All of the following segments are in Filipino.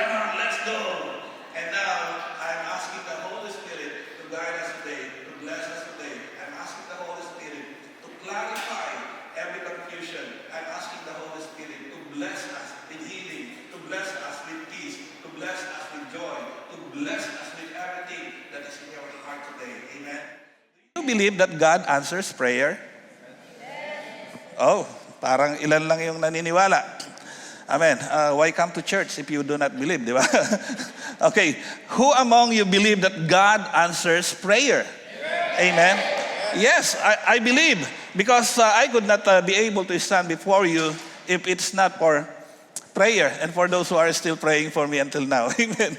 Come on, let's go. And now, I'm asking the Holy Spirit to guide us today, to bless us today. I'm asking the Holy Spirit to clarify every confusion. I'm asking the Holy Spirit to bless us in healing, to bless us with peace, to bless us with joy, to bless us with everything that is in your heart today. Amen. Do you believe that God answers prayer? Oh, parang ilan lang yung naniniwala. Amen. Why come to church if you do not believe, di ba? Okay. Who among you believe that God answers prayer? Amen. Yes, I believe. Because I could not be able to stand before you if it's not for prayer. And for those who are still praying for me until now. Amen.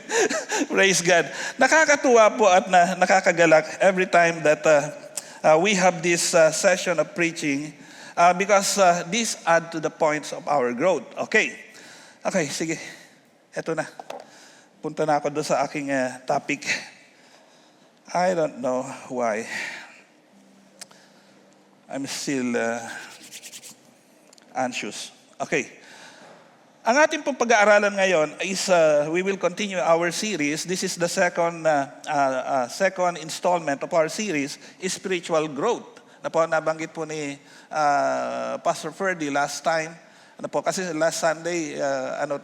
Praise God. Nakakatuwa po at nakakagalak every time that we have this session of preaching. Because this add to the points of our growth. Okay. Okay, sige. Eto na. Punta na ako doon sa aking topic. I don't know why. I'm still anxious. Okay. Ang ating pong pag-aaralan ngayon is we will continue our series. This is the second installment of our series, Spiritual Growth. Nabanggit po ni Pastor Ferdy last time. Kasi last Sunday,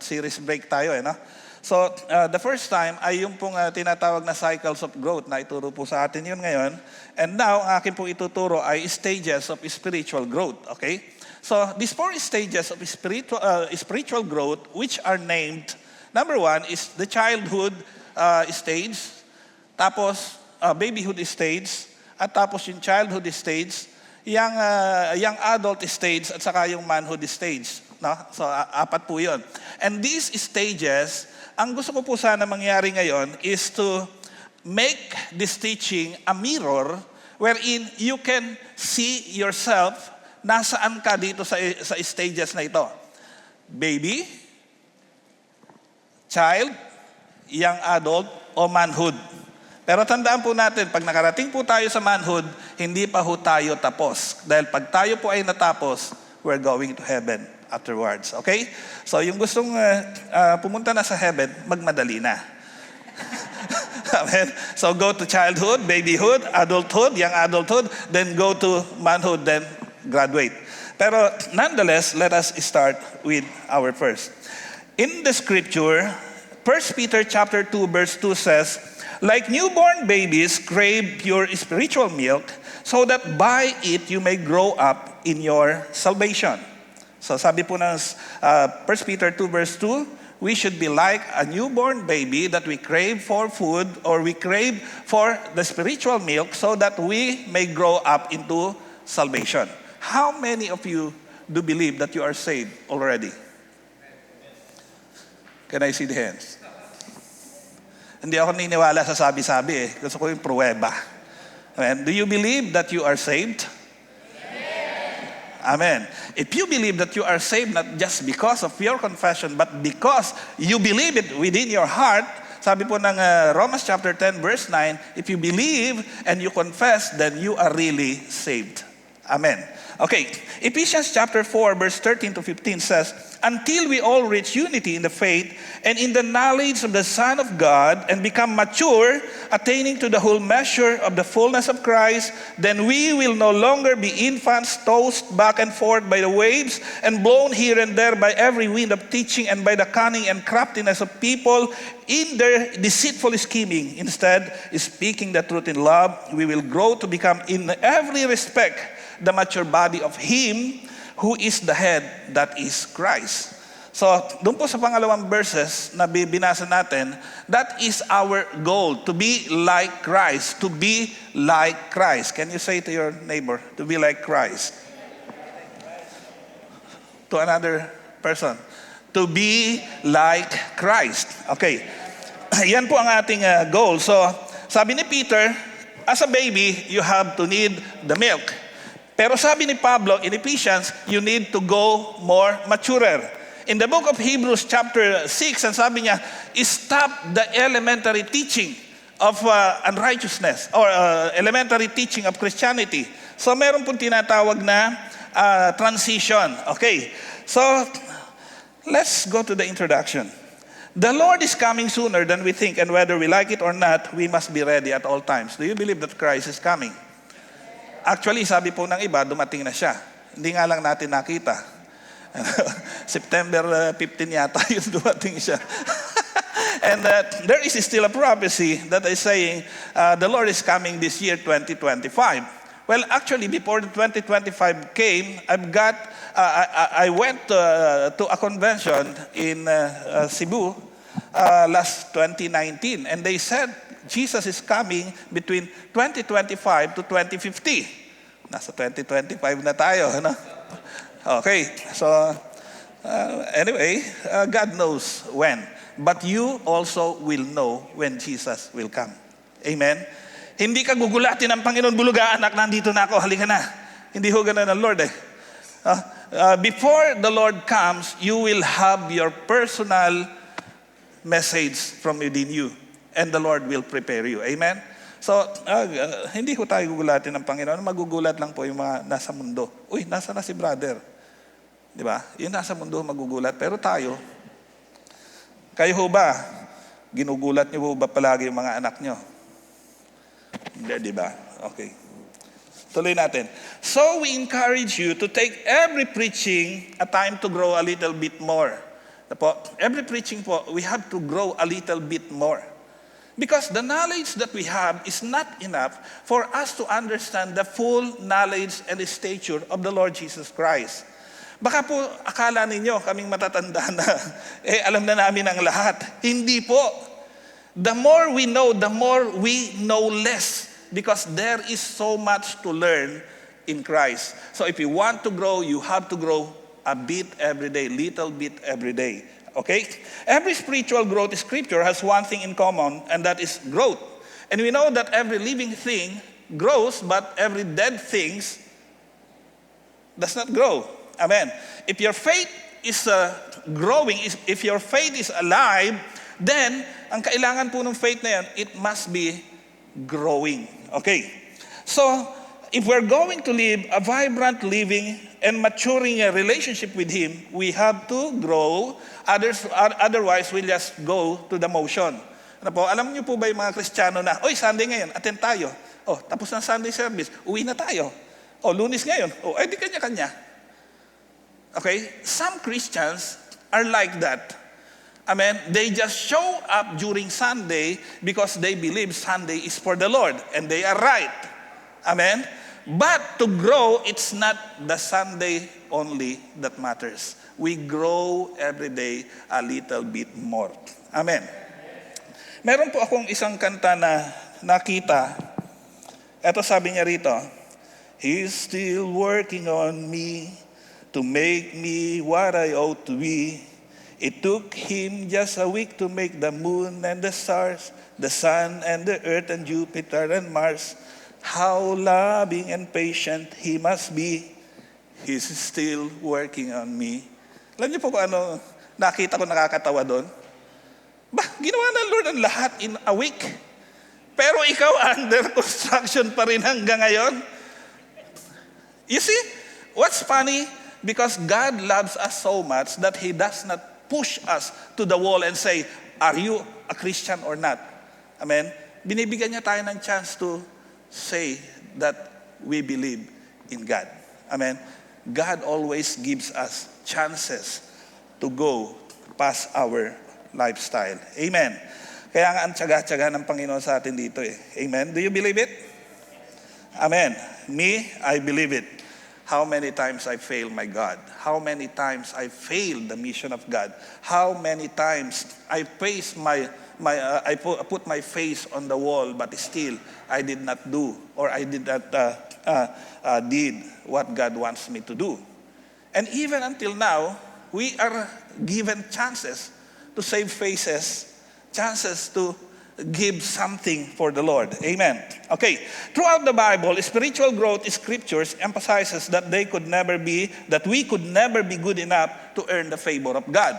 series break tayo. No? So, the first time ay yung pong tinatawag na cycles of growth na ituro po sa atin yun ngayon. And now, ang akin pong ituturo ay stages of spiritual growth. Okay? So, these 4 stages of spiritual growth, which are named, number 1 is the childhood stage, tapos babyhood stage, at tapos yung childhood stage, yung adult stage, at saka yung manhood stage. No? So, 4 po yun. And these stages, ang gusto ko po sana mangyari ngayon is to make this teaching a mirror wherein you can see yourself nasaan ka dito sa stages na ito. Baby, child, young adult, o manhood. Pero tandaan po natin, pag nakarating po tayo sa manhood, hindi pa ho tayo tapos. Dahil pag tayo po ay natapos, we're going to heaven afterwards. Okay? So yung gustong pumunta na sa heaven, magmadali na. Amen? So go to childhood, babyhood, adulthood, young adulthood, then go to manhood, then graduate. Pero nonetheless, let us start with our first. In the scripture, 1 Peter chapter 2 verse 2 says, like newborn babies crave pure spiritual milk, so that by it you may grow up in your salvation. So sabi po ng 1 Peter 2 verse 2, we should be like a newborn baby that we crave for food, or we crave for the spiritual milk, so that we may grow up into salvation. How many of you do believe that you are saved already? Can I see the hands? Hindi ako niniwala sa sabi-sabi eh. Gusto ko yung pruweba. Amen. Do you believe that you are saved? Amen. If you believe that you are saved not just because of your confession, but because you believe it within your heart, sabi po ng Romans chapter 10 verse 9, if you believe and you confess, then you are really saved. Amen. Okay, Ephesians chapter 4 verse 13 to 15 says, until we all reach unity in the faith and in the knowledge of the Son of God and become mature, attaining to the whole measure of the fullness of Christ, then we will no longer be infants tossed back and forth by the waves and blown here and there by every wind of teaching and by the cunning and craftiness of people in their deceitful scheming. Instead, speaking the truth in love, we will grow to become in every respect the mature body of Him who is the head, that is Christ. So, doon po sa pangalawang verses na binasa natin, that is our goal, to be like Christ, to be like Christ. Can you say to your neighbor, to be like Christ? To another person, to be like Christ. Okay, yan po ang ating goal. So, sabi ni Peter, as a baby, you have to need the milk. Pero sabi ni Pablo in Ephesians, you need to go more maturer. In the book of Hebrews chapter 6, ang sabi niya, stop the elementary teaching of unrighteousness or elementary teaching of Christianity. So meron pong tinatawag na transition. Okay, so let's go to the introduction. The Lord is coming sooner than we think, and whether we like it or not, we must be ready at all times. Do you believe that Christ is coming? Actually, sabi po ng iba, dumating na siya. Hindi nga lang natin nakita. September 15 yata yung dumating siya. And there is still a prophecy that is saying the Lord is coming this year, 2025. Well, actually, before the 2025 came, I went to a convention in Cebu last 2019, and they said Jesus is coming between 2025 to 2050. Nasa 2025 na tayo, ano? Okay, so anyway, God knows when. But you also will know when Jesus will come. Amen? Hindi ka gugulatin ng Panginoon, buluga anak, nandito na ako, halika na. Hindi ho ganun ang Lord eh. Before the Lord comes, you will have your personal message from within you. And the Lord will prepare you. Amen? So, hindi ko tayo gugulatin ng Panginoon. Magugulat lang po yung mga nasa mundo. Uy, nasa na si brother? Di ba? Yung nasa mundo magugulat. Pero tayo, kayo ho ba? Ginugulat niyo ho ba palagi yung mga anak niyo? Hindi, di ba? Okay. Tuloy natin. So we encourage you to take every preaching a time to grow a little bit more. Every preaching po, we have to grow a little bit more. Because the knowledge that we have is not enough for us to understand the full knowledge and the stature of the Lord Jesus Christ. Baka po akala ninyo kaming matatanda na, alam na namin ang lahat. Hindi po. The more we know, the more we know less. Because there is so much to learn in Christ. So if you want to grow, you have to grow a bit every day, little bit every day. Okay? Every spiritual growth in Scripture has one thing in common, and that is growth. And we know that every living thing grows, but every dead thing does not grow. Amen. If your faith is growing, if your faith is alive, then ang kailangan po ng faith na yan, it must be growing. Okay. So, if we're going to live a vibrant living and maturing a relationship with Him, we have to grow. Otherwise, we'll just go to the motion. Ano po, alam niyo po ba yung mga Kristiyano na, oy, Sunday ngayon, attend tayo. Oh, tapos ng Sunday service, uwi na tayo. Oh, Lunes ngayon. Oh, di kanya-kanya. Okay? Some Christians are like that. Amen? They just show up during Sunday because they believe Sunday is for the Lord. And they are right. Amen? But to grow, it's not the Sunday only that matters. We grow every day a little bit more. Amen? Meron po akong isang kanta na nakita. Ito sabi niya rito, He's still working on me to make me what I ought to be. It took Him just a week to make the moon and the stars, the sun and the earth and Jupiter and Mars. How loving and patient He must be. He's still working on me. Alam niyo po kung ano nakita ko nakakatawa doon? Ginawa ng Lord ang lahat in a week. Pero ikaw under construction pa rin hanggang ngayon. You see, what's funny? Because God loves us so much that He does not push us to the wall and say, are you a Christian or not? Amen? Binibigyan niya tayo ng chance to say that we believe in God. Amen? God always gives us chances to go past our lifestyle. Amen? Kaya nga ang tiyaga-tiyaga ng Panginoon sa atin dito eh. Amen? Do you believe it? Amen. Me, I believe it. How many times I failed my God. How many times I failed the mission of God. How many times I faced I put my face on the wall, but still I did not do, or I did not did what God wants me to do. And even until now, we are given chances to save faces, chances to give something for the Lord. Amen. Okay. Throughout the Bible, spiritual growth in Scriptures emphasizes that we could never be good enough to earn the favor of God.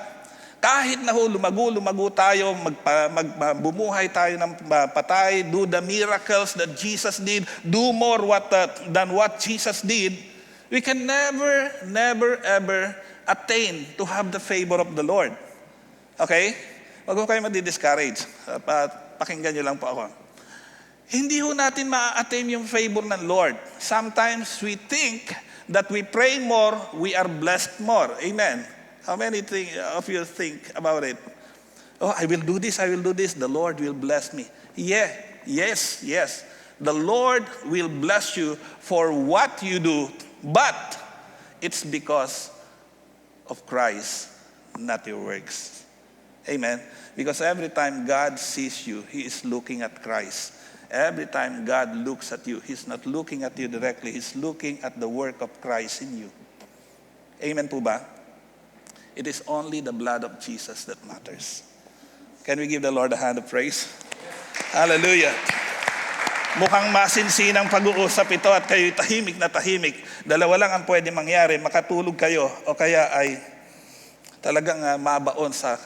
Kahit na lumago tayo, bumuhay tayo ng patay, do the miracles that Jesus did, do more than what Jesus did, we can never, ever attain to have the favor of the Lord. Okay? wag ho kayo madi-discourage. Pakinggan nyo lang po ako. Hindi ho natin ma-attain yung favor ng Lord. Sometimes we think that we pray more, we are blessed more. Amen. How many of you think about it? Oh, I will do this, the Lord will bless me. Yeah, yes. The Lord will bless you for what you do, but it's because of Christ, not your works. Amen. Because every time God sees you, He is looking at Christ. Every time God looks at you, He's not looking at you directly. He's looking at the work of Christ in you. Amen po ba? It is only the blood of Jesus that matters. Can we give the Lord a hand of praise? Hallelujah. Mukhang masinsinang pag-uusap ito at kayo tahimik na tahimik. Dalawa lang ang pwede mangyari, makatulog kayo o kaya ay talagang mabaon sa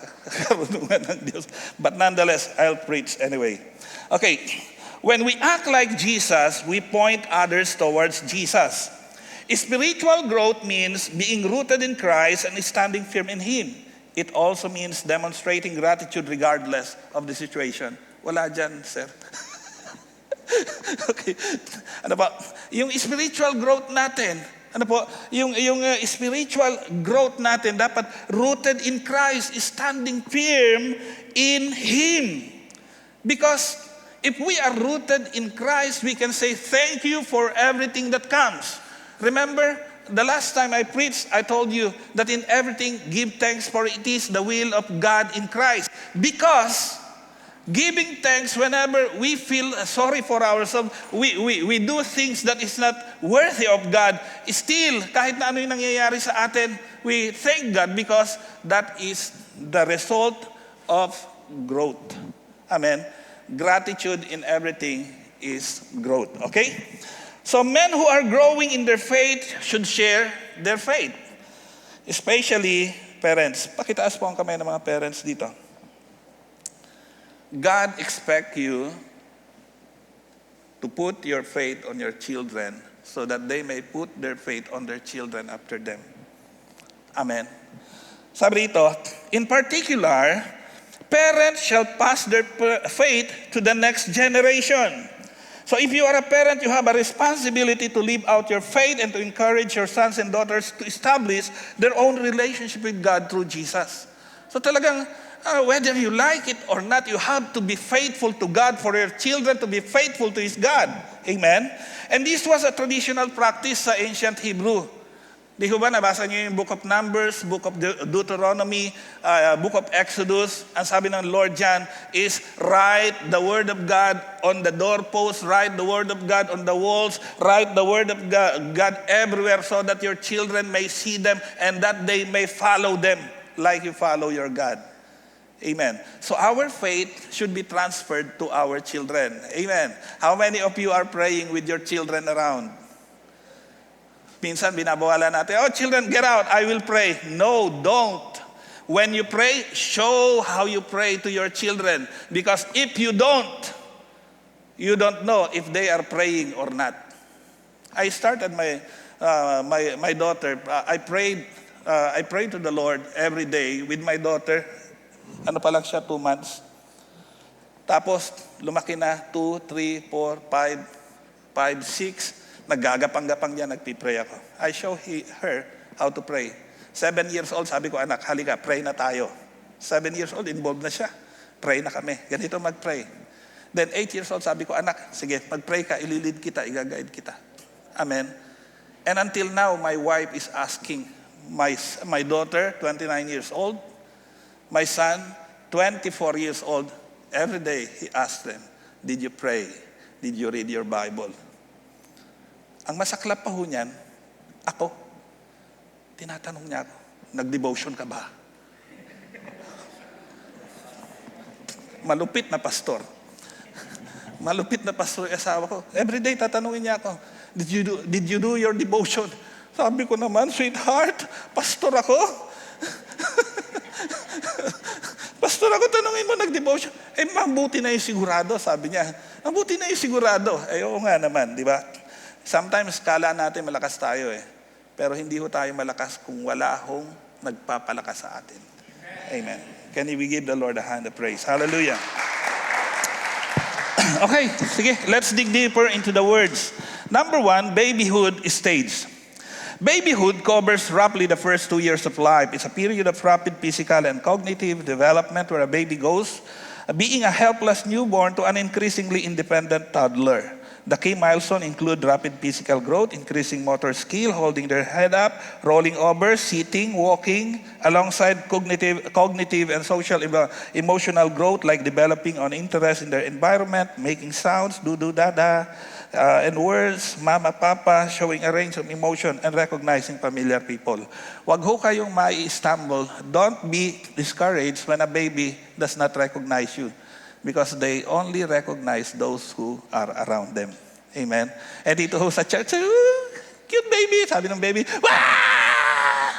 karunungan ng Diyos. But nonetheless, I'll preach anyway. Okay, when we act like Jesus, we point others towards Jesus. Spiritual growth means being rooted in Christ and standing firm in Him. It also means demonstrating gratitude regardless of the situation. Wala dyan, sir. Okay. Ano po? Yung spiritual growth natin, ano po? Yung spiritual growth natin dapat rooted in Christ, standing firm in Him. Because if we are rooted in Christ, we can say thank you for everything that comes. Remember, the last time I preached, I told you that in everything, give thanks, for it is the will of God in Christ. Because giving thanks whenever we feel sorry for ourselves, we do things that is not worthy of God. Still, kahit na ano yung nangyayari sa atin, we thank God because that is the result of growth. Amen. Gratitude in everything is growth. Okay? So men who are growing in their faith should share their faith. Especially parents. Pakitaas po ang kamay ng mga parents dito. God expects you to put your faith on your children so that they may put their faith on their children after them. Amen. Sabi rito, in particular, parents shall pass their faith to the next generation. So if you are a parent, you have a responsibility to live out your faith and to encourage your sons and daughters to establish their own relationship with God through Jesus. So talagang, whether you like it or not, you have to be faithful to God for your children to be faithful to His God. Amen? And this was a traditional practice sa ancient Hebrew. Di ho ba, nabasa niyo yung Book of Numbers, Book of Deuteronomy, Book of Exodus. Ang sabi ng Lord dyan is, write the Word of God on the doorposts, write the Word of God on the walls, write the Word of God everywhere so that your children may see them and that they may follow them like you follow your God. Amen. So our faith should be transferred to our children. Amen. How many of you are praying with your children around? Minsan binabawala natin, oh children, get out, I will pray. No, don't. When you pray, show how you pray to your children. Because if you don't know if they are praying or not. I started my daughter, I prayed to the Lord every day with my daughter. Ano pa lang siya, 2 months. Tapos, lumaki na, 2, 3, 4, 5, 6. Naggagapang-gapang niya, nagpipray ako. I show her how to pray. 7 years old, sabi ko, anak, halika, pray na tayo. 7 years old, involved na siya. Pray na kami. Ganito mag-pray. Then 8 years old, sabi ko, anak, sige, mag-pray ka, ililid kita, igaguide kita. Amen. And until now, my wife is asking my daughter, 29 years old, my son, 24 years old, every day he asks them, did you pray? Did you read your Bible? Ang masaklap pa ho niyan, ako, tinatanong niya ako, nag-devotion ka ba? Malupit na pastor. Malupit na pastor yung asawa ko. Every day tatanungin niya ako, did you do your devotion? Sabi ko naman, sweetheart, pastor ako. Pastor ako, tanungin mo, nag-devotion. Mabuti na yung sigurado, sabi niya. Mabuti na yung sigurado. Oo nga naman, di ba? Sometimes, kala natin malakas tayo Pero hindi ho tayo malakas kung wala hong nagpapalakas sa atin. Amen. Can we give the Lord a hand of praise? Hallelujah. Okay, sige, let's dig deeper into the words. Number 1, babyhood stage. Babyhood covers roughly the first 2 years of life. It's a period of rapid physical and cognitive development where a baby goes being a helpless newborn to an increasingly independent toddler. The key milestones include rapid physical growth, increasing motor skill, holding their head up, rolling over, sitting, walking, alongside cognitive and social emotional growth like developing an interest in their environment, making sounds, do-do, da-da, and words, mama, papa, showing a range of emotion and recognizing familiar people. Wag ho kayong mai-stumble. Don't be discouraged when a baby does not recognize you, because they only recognize those who are around them. Amen? And dito ho sa church, cute baby, sabi ng baby, wah!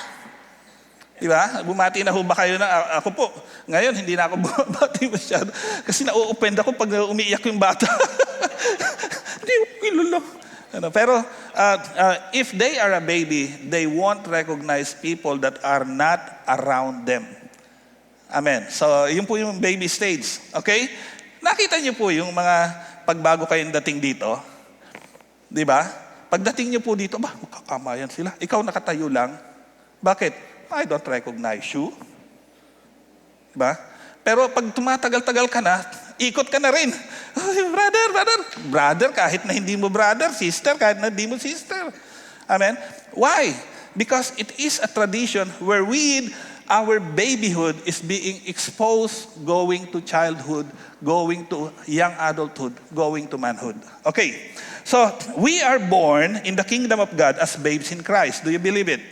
Diba? Bumati na ho ba kayo na? Ako po, ngayon hindi na ako bumati masyado kasi na-offend ako pag umiiyak yung bata. Hindi ko kilala. Pero if they are a baby, they won't recognize people that are not around them. Amen. So, yun po yung baby stage. Okay? Nakita niyo po yung mga pagbago kayong dating dito. Di ba? Pagdating niyo po dito, makakamayan sila. Ikaw nakatayo lang. Bakit? I don't recognize you. Di ba? Pero pag tumatagal-tagal ka na, ikot ka na rin. Brother. Brother, kahit na hindi mo brother. Sister, kahit na hindi mo sister. Amen? Why? Because it is a tradition where our babyhood is being exposed, going to childhood, going to young adulthood, going to manhood. Okay, so we are born in the kingdom of God as babes in Christ. Do you believe it?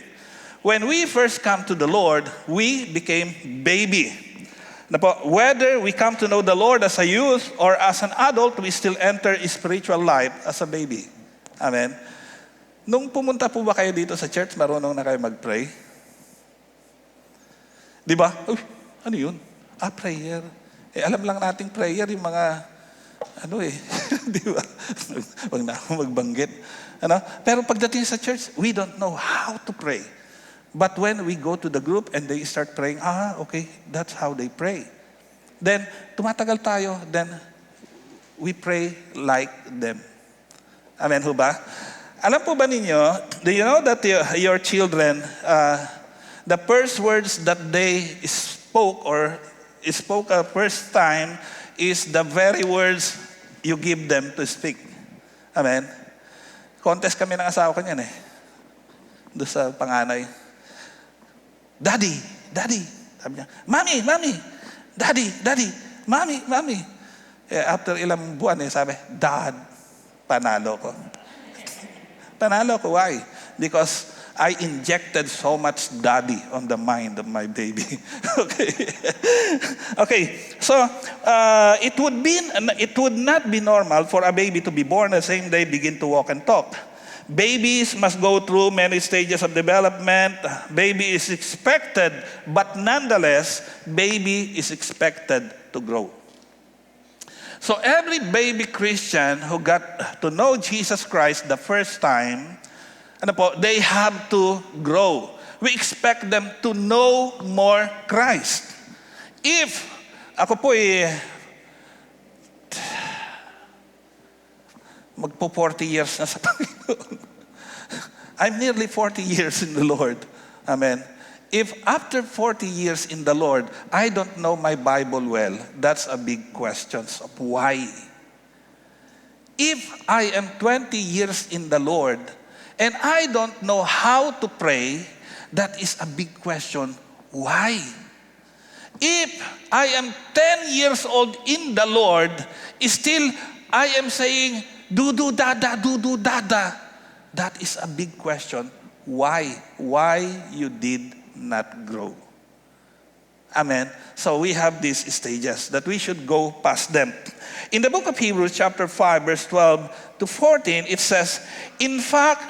When we first come to the Lord, we became baby. Whether we come to know the Lord as a youth or as an adult, we still enter spiritual life as a baby. Amen? Nung pumunta po ba kayo dito sa church, marunong na kayo mag-pray? Di ba? Ano yun? Prayer. Alam lang nating prayer, yung mga, di ba? Huwag na ako magbanggit. Pero pagdating sa church, we don't know how to pray. But when we go to the group and they start praying, okay, that's how they pray. Then, tumatagal tayo, then we pray like them. Amen ho ba? Alam po ba ninyo, do you know that your children, the first words that they spoke a first time is the very words you give them to speak. Amen? Contest kami ng asawa ko niyan doon sa panganay. Daddy. Sabi niya, Mommy. Daddy. Mommy. After ilang buwan, sabi, Dad, panalo ko. Panalo ko, why? Because I injected so much daddy on the mind of my baby. Okay. So it would not be normal for a baby to be born the same day, begin to walk and talk. Babies must go through many stages of development. Baby is expected, but nonetheless, baby is expected to grow. So every baby Christian who got to know Jesus Christ the first time, they have to grow. We expect them to know more Christ. If ako po magpo 40 years na sa Panginoon. I'm nearly 40 years in the Lord. Amen. If after 40 years in the Lord, I don't know my Bible well, that's a big question of why. If I am 20 years in the Lord, and I don't know how to pray, that is a big question. Why? If I am 10 years old in the Lord, still I am saying, do dada. That is a big question. Why? Why you did not grow? Amen. So we have these stages that we should go past them. In the book of Hebrews chapter 5 verse 12 to 14, it says, in fact,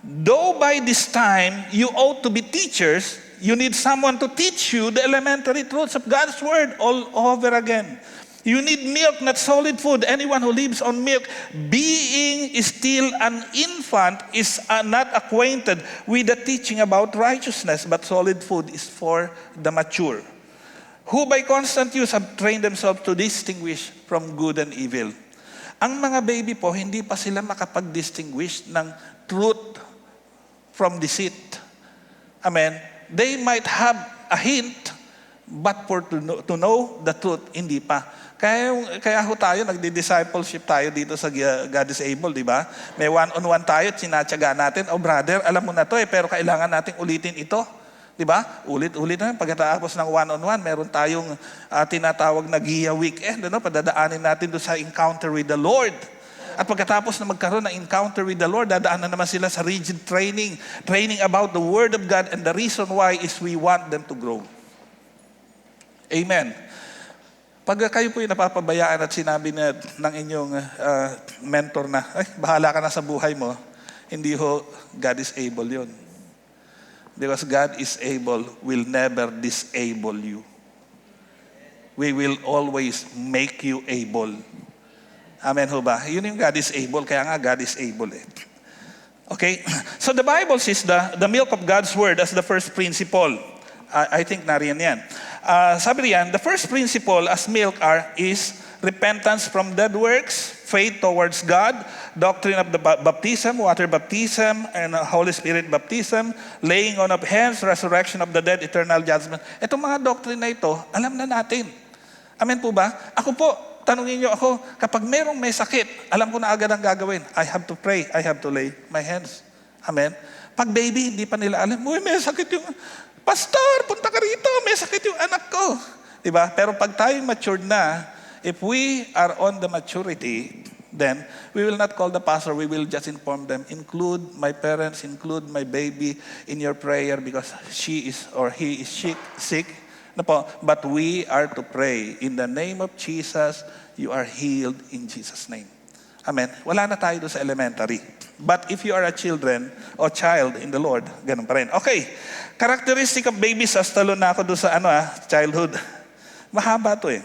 though by this time you ought to be teachers, you need someone to teach you the elementary truths of God's word all over again. You need milk, not solid food. Anyone who lives on milk, being still an infant, is not acquainted with the teaching about righteousness, but solid food is for the mature. who by constant use have trained themselves to distinguish from good and evil. Ang mga baby po, hindi pa sila makapag-distinguish ng truth from deceit. Amen? They might have a hint, but to know the truth, hindi pa. Kaya ho tayo, nagdi-discipleship tayo dito sa God is Able, di ba? May one-on-one tayo, sinatsaga natin, oh brother, alam mo na to pero kailangan nating ulitin ito. Di ba? Ulit-ulit na. Pagkatapos ng one-on-one, meron tayong tinatawag na Gia Weekend. Padadaanin natin doon sa encounter with the Lord. At pagkatapos na magkaroon ng encounter with the Lord, dadaan na naman sila sa rigid training. Training about the Word of God, and the reason why is we want them to grow. Amen. Pag kayo po yung napapabayaan at sinabi ng inyong mentor na, ay, bahala ka na sa buhay mo, hindi ho, God is able yun. Because God is able, will never disable you. We will always make you able. Amen ho ba? Yun yung God is able, kaya nga God is able eh. Okay? So the Bible says the milk of God's Word as the first principle. I think nariyan yan. Sabi riyan, the first principle as milk is repentance from dead works, faith towards God, doctrine of the baptism, water baptism, and Holy Spirit baptism, laying on of hands, resurrection of the dead, eternal judgment. Itong mga doctrine na ito, alam na natin. Amen po ba? Ako po, tanungin niyo ako, kapag merong may sakit, alam ko na agad ang gagawin. I have to pray, I have to lay my hands. Amen? Pag baby, hindi pa nila alam, uy, may sakit yung, pastor, punta ka rito, may sakit yung anak ko. Diba? Pero pag tayo matured na, if we are on the maturity, then we will not call the pastor, we will just inform them, include my parents, include my baby in your prayer because she is or he is sick. But we are to pray, in the name of Jesus, you are healed in Jesus' name. Amen. Wala na tayo doon sa elementary. But if you are a children or child in the Lord, ganun pa rin. Okay, characteristic of babies, talo na ako doon sa childhood. Mahaba to eh.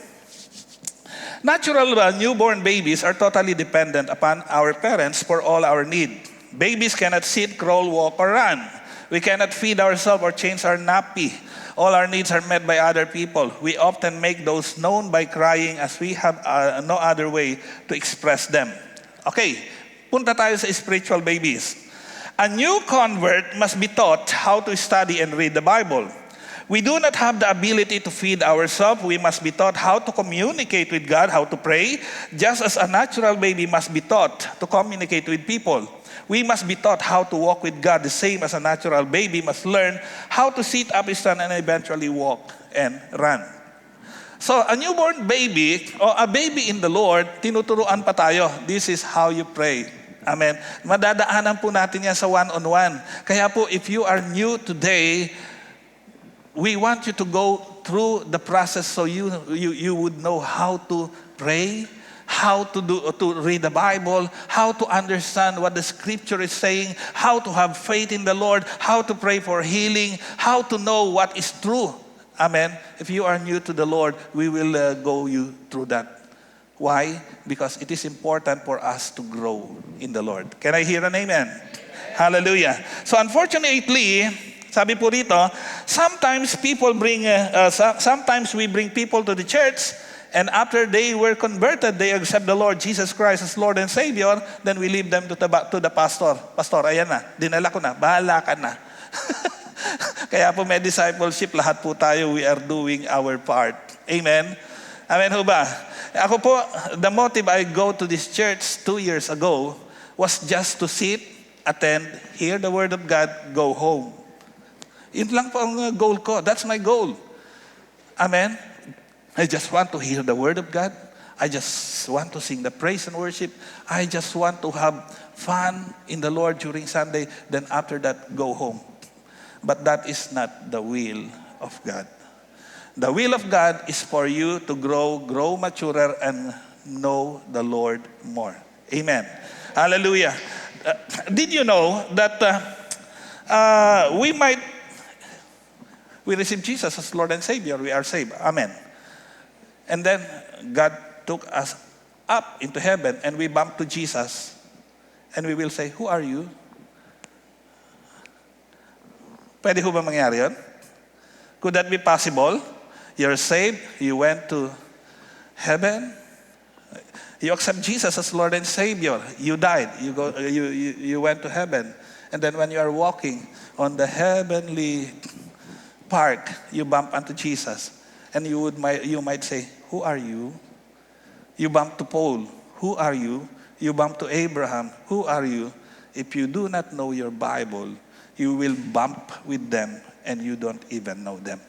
Natural newborn babies are totally dependent upon our parents for all our need. Babies cannot sit, crawl, walk, or run. We cannot feed ourselves or change our nappy. All our needs are met by other people. We often make those known by crying as we have no other way to express them. Okay, punta tayo sa spiritual babies. A new convert must be taught how to study and read the Bible. We do not have the ability to feed ourselves. We must be taught how to communicate with God, how to pray, just as a natural baby must be taught to communicate with people. We must be taught how to walk with God, the same as a natural baby must learn how to sit up, stand, and eventually walk and run. So, a newborn baby, or a baby in the Lord, tinuturuan pa tayo. This is how you pray. Amen. Madadaanan po natin yan sa one-on-one. Kaya po, if you are new today, we want you to go through the process so you would know how to pray, how to read the Bible, how to understand what the Scripture is saying, how to have faith in the Lord, how to pray for healing, how to know what is true. Amen. If you are new to the Lord, we will go you through that. Why? Because it is important for us to grow in the Lord. Can I hear an amen? Hallelujah. So unfortunately, sabi po rito, sometimes we bring people to the church, and after they were converted, they accept the Lord Jesus Christ as Lord and Savior, then we leave them to the pastor. Pastor, ayan na, dinala ko na, bahala ka na. Kaya po may discipleship, lahat po tayo, we are doing our part. Amen? Amen ho ba? Ako po, the motive I go to this church 2 years ago was just to sit, attend, hear the Word of God, go home. Yun lang po ang goal ko. That's my goal. Amen? I just want to hear the Word of God. I just want to sing the praise and worship. I just want to have fun in the Lord during Sunday. Then after that, go home. But that is not the will of God. The will of God is for you to grow maturer, and know the Lord more. Amen. Hallelujah. Did you know that we receive Jesus as Lord and Savior, we are saved. Amen. And then God took us up into heaven and we bump to Jesus and we will say, who are you? Pwede ho ba mangyari yun? Could that be possible? You're saved, you went to heaven, you accept Jesus as Lord and Savior, you died, you went to heaven. And then when you are walking on the heavenly park, you bump into Jesus. And you might say, who are you? You bump to Paul, who are you? You bump to Abraham, who are you? If you do not know your Bible, you will bump with them and you don't even know them.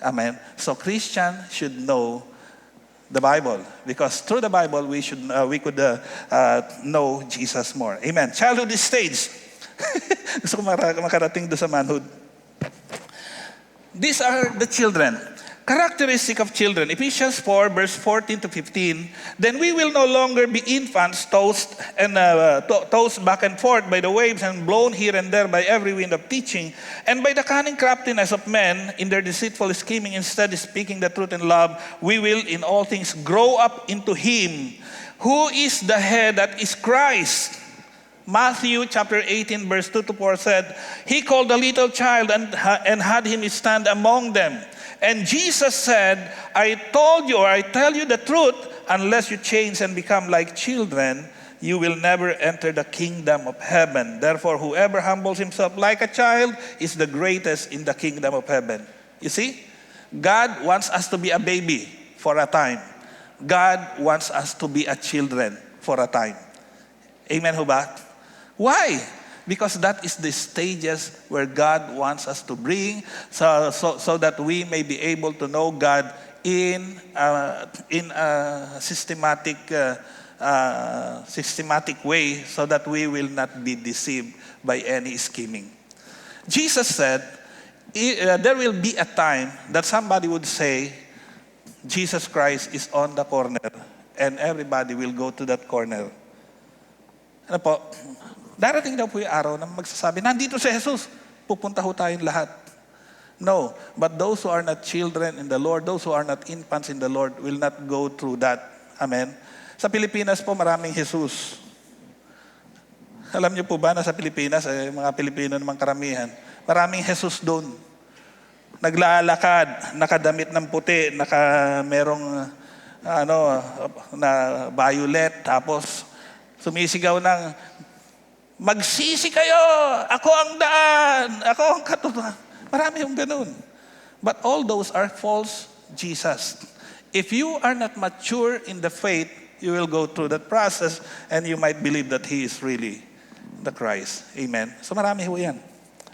Amen. So Christian should know the Bible, because through the Bible we could know Jesus more. Amen. Childhood stage. Gusto ko makarating doon sa manhood. These are the children. Characteristic of children. Ephesians 4, verse 14 to 15. Then we will no longer be infants, tossed back and forth by the waves and blown here and there by every wind of teaching, and by the cunning craftiness of men in their deceitful scheming. Instead, speaking the truth in love, we will in all things grow up into Him who is the head, that is Christ. Matthew chapter 18, verse 2 to 4 said, He called a little child and had him stand among them. And Jesus said, I tell you the truth, unless you change and become like children, you will never enter the kingdom of heaven. Therefore, whoever humbles himself like a child is the greatest in the kingdom of heaven. You see, God wants us to be a baby for a time. God wants us to be a children for a time. Amen ho ba? Why? Because that is the stages where God wants us to bring, so that we may be able to know God in a systematic way, so that we will not be deceived by any scheming. Jesus said, there will be a time that somebody would say, Jesus Christ is on the corner, and everybody will go to that corner. Ano po? Darating daw po yung araw na magsasabi, nandito si Jesus, pupunta ho tayong lahat. No, but those who are not children in the Lord, those who are not infants in the Lord, will not go through that. Amen? Sa Pilipinas po, maraming Jesus. Alam niyo po ba na sa Pilipinas, mga Pilipino naman karamihan, maraming Jesus doon. Naglalakad, nakadamit ng puti, merong na violet, tapos sumisigaw ng, magsisi kayo! Ako ang daan! Ako ang katutuhan. Marami yung ganun. But all those are false Jesus. If you are not mature in the faith, you will go through that process and you might believe that He is really the Christ. Amen? So marami ho yan.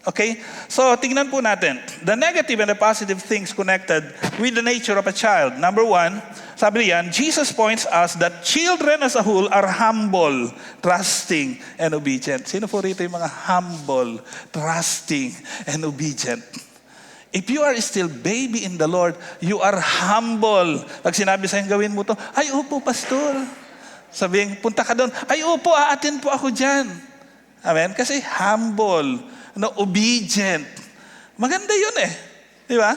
Okay? So tingnan po natin. The negative and the positive things connected with the nature of a child. Number one, sabi niyan, Jesus points us that children as a whole are humble, trusting, and obedient. Sino po rito yung mga humble, trusting, and obedient? If you are still baby in the Lord, you are humble. Pag sinabi sa'yo, gawin mo to, ay opo, pastor. Sabihin, punta ka doon, ay opo, aatin po ako dyan. Amen? Kasi humble, obedient. Maganda yun eh. Di ba?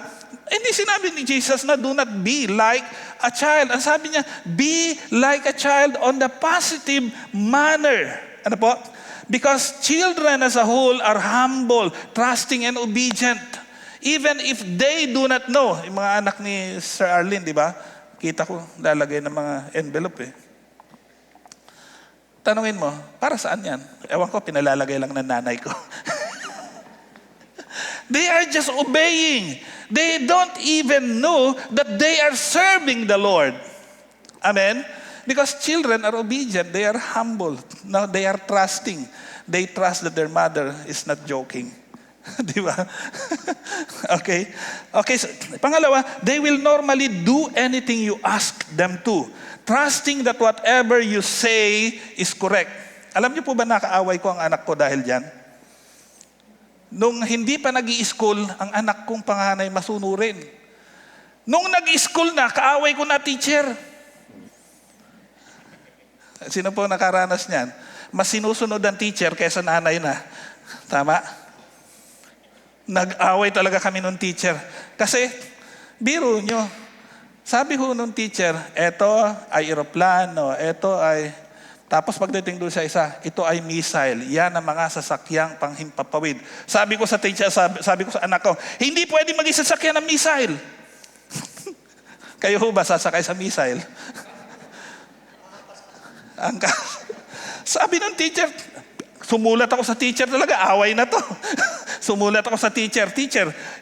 Hindi sinabi ni Jesus na do not be like a child. Ang sabi niya, be like a child on the positive manner. Ano po? Because children as a whole are humble, trusting, and obedient. Even if they do not know. Yung mga anak ni Sir Arlene, di ba? Kita ko, lalagay ng mga envelope eh. Tanungin mo, para saan yan? Ewan ko, pinalalagay lang ng nanay ko. They are just obeying. They don't even know that they are serving the Lord. Amen? Because children are obedient. They are humble. No, they are trusting. They trust that their mother is not joking. Di ba? Okay? Okay, so, pangalawa, they will normally do anything you ask them to, trusting that whatever you say is correct. Alam niyo po ba nakaaway ko ang anak ko dahil dyan? Nung hindi pa nag-i-school, ang anak kong panganay masunurin. Nung nag-i-school na, kaaway ko na teacher. Sino po nakaranas niyan? Mas sinusunod ang teacher kaysa nanay na. Tama? Nag-away talaga kami nung teacher. Kasi, biro nyo, sabi ho nung teacher, eto ay aeroplano, eto ay... Tapos pagdating doon sa isa, ito ay missile. Yan ang mga sasakyang panghimpapawid. Sabi ko sa teacher, sabi ko sa anak ko, hindi pwede maging sasakyan ng missile. Kayo ho ba sasakay sa missile? Sabi ng teacher, sumulat ako sa teacher talaga, away na to. Sumulat ako sa teacher,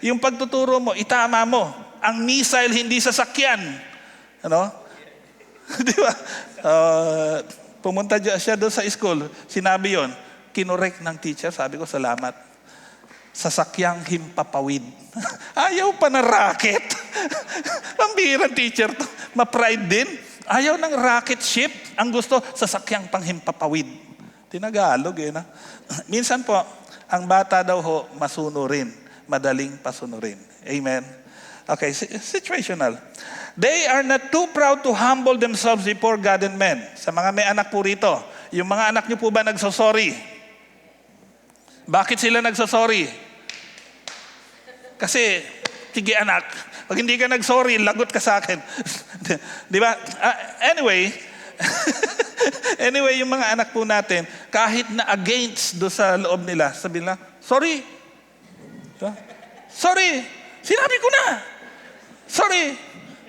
yung pagtuturo mo, itama mo. Ang missile hindi sasakyan. Ano? Di ba? Pumunta siya doon sa school, sinabi yon, kinorek ng teacher, sabi ko, salamat. Sasakyang himpapawid. Ayaw pa na rocket. Pambihirang teacher to. Ma-pride din. Ayaw ng rocket ship. Ang gusto, sasakyang panghimpapawid. Tinagalog na. Minsan po, ang bata daw ho, masunurin. Madaling pasunurin. Amen. Okay, situational. They are not too proud to humble themselves before God and men. Sa mga may anak po rito, yung mga anak niyo po ba nagsosorry? Bakit sila nagsosorry? Kasi, sige anak, pag hindi ka nagsorry, lagot ka sa akin. Di ba? Anyway, yung mga anak po natin, kahit na against do sa loob nila, sabi nila, sorry. Diba? Sorry. Sinabi ko na. Sorry.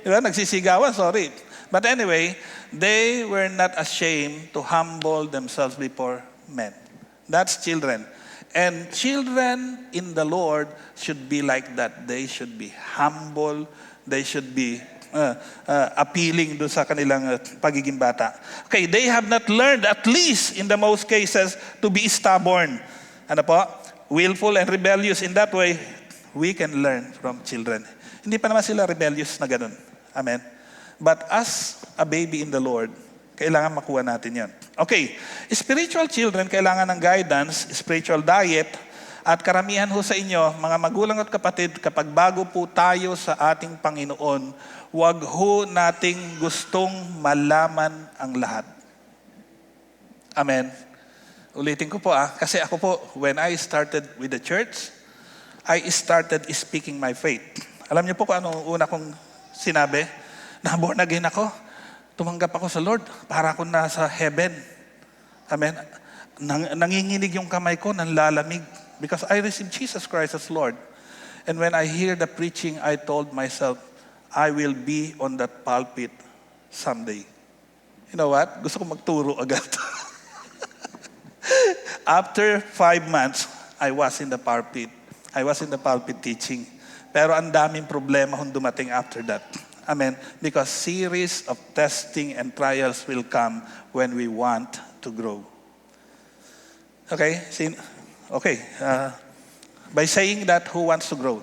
Diba? Nagsisigawan, sorry. But anyway, they were not ashamed to humble themselves before men. That's children. And children in the Lord should be like that. They should be humble. They should be appealing do sa kanilang pagiging bata. Okay, they have not learned, at least in the most cases, to be stubborn. Ano po? Willful and rebellious. In that way, we can learn from children. Hindi pa naman sila rebellious na ganun. Amen. But as a baby in the Lord, kailangan makuha natin yan. Okay, spiritual children, kailangan ng guidance, spiritual diet, at karamihan ho sa inyo, mga magulang at kapatid, kapag bago po tayo sa ating Panginoon, wag ho nating gustong malaman ang lahat. Amen. Ulitin ko po kasi ako po, when I started with the church, I started speaking my faith. Alam niyo po kung anong una kong sinabi? Na born again ako. Tumanggap ako sa Lord para ako nasa heaven. Amen. Nanginginig yung kamay ko, nanlalamig. Because I received Jesus Christ as Lord. And when I hear the preaching, I told myself, I will be on that pulpit someday. You know what? Gusto ko magturo agad. After 5 months, I was in the pulpit. I was in the pulpit teaching. Pero ang daming problema kung dumating after that. Amen. Because series of testing and trials will come when we want to grow. Okay? Okay. By saying that, who wants to grow?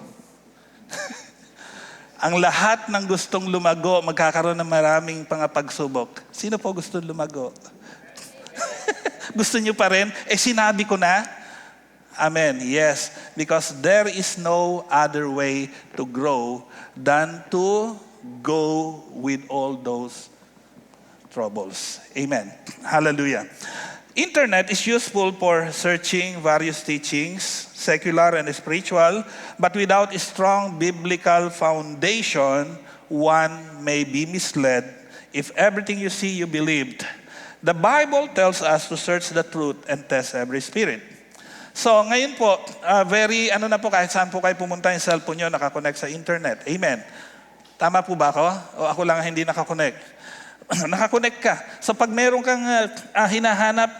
Ang lahat ng gustong lumago, magkakaroon ng maraming pagsubok. Sino po gusto lumago? Gusto niyo pa rin? Sinabi ko na. Amen. Yes. Because there is no other way to grow than to go with all those troubles. Amen. Hallelujah. Internet is useful for searching various teachings, secular and spiritual, but without a strong biblical foundation, one may be misled if everything you see you believed. The Bible tells us to search the truth and test every spirit. So ngayon po, kahit saan po kayo pumunta yung cellphone nyo, nakakonect sa internet. Amen. Tama po ba ako? O ako lang hindi nakakonect? Nakakonect ka. So pag meron kang hinahanap,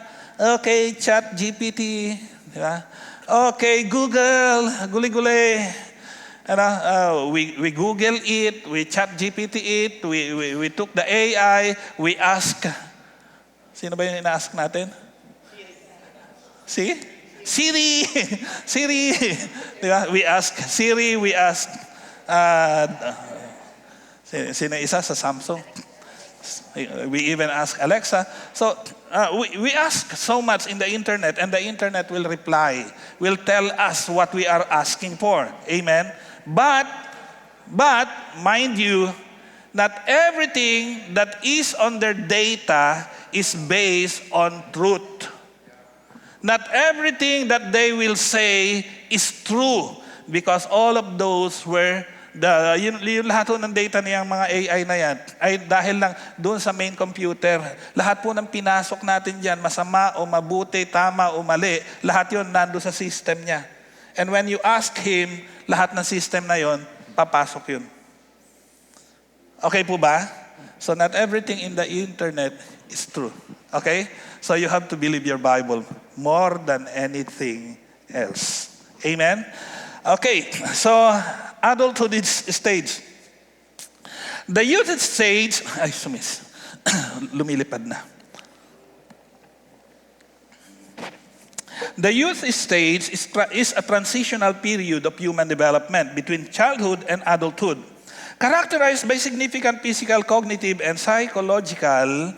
okay, chat GPT, di ba? Okay, Google, guli-guli. We Google it, we chat GPT it, we took the AI, we ask. Sino ba yung ina-ask natin? Si? Siri. Siri. Di ba? We ask Siri, we ask sino isa sa Samsung? We even ask Alexa. So, we ask so much in the internet, and the internet will reply, will tell us what we are asking for. Amen? But, mind you, not everything that is on their data is based on truth. Not everything that they will say is true, because all of those were yung lahat po ng data niyang mga AI na yan ay dahil lang doon sa main computer. Lahat po ng pinasok natin dyan, masama o mabuti, tama o mali, lahat yun nando sa system niya. And when you ask him, lahat ng system na yon, papasok yun. Okay po ba? So not everything in the internet is true. Okay? So you have to believe your Bible more than anything else. Amen? Okay, so adulthood is stage. The youth stage, ay sumis, lumilipad na. The youth stage is a transitional period of human development between childhood and adulthood, characterized by significant physical, cognitive, and psychological,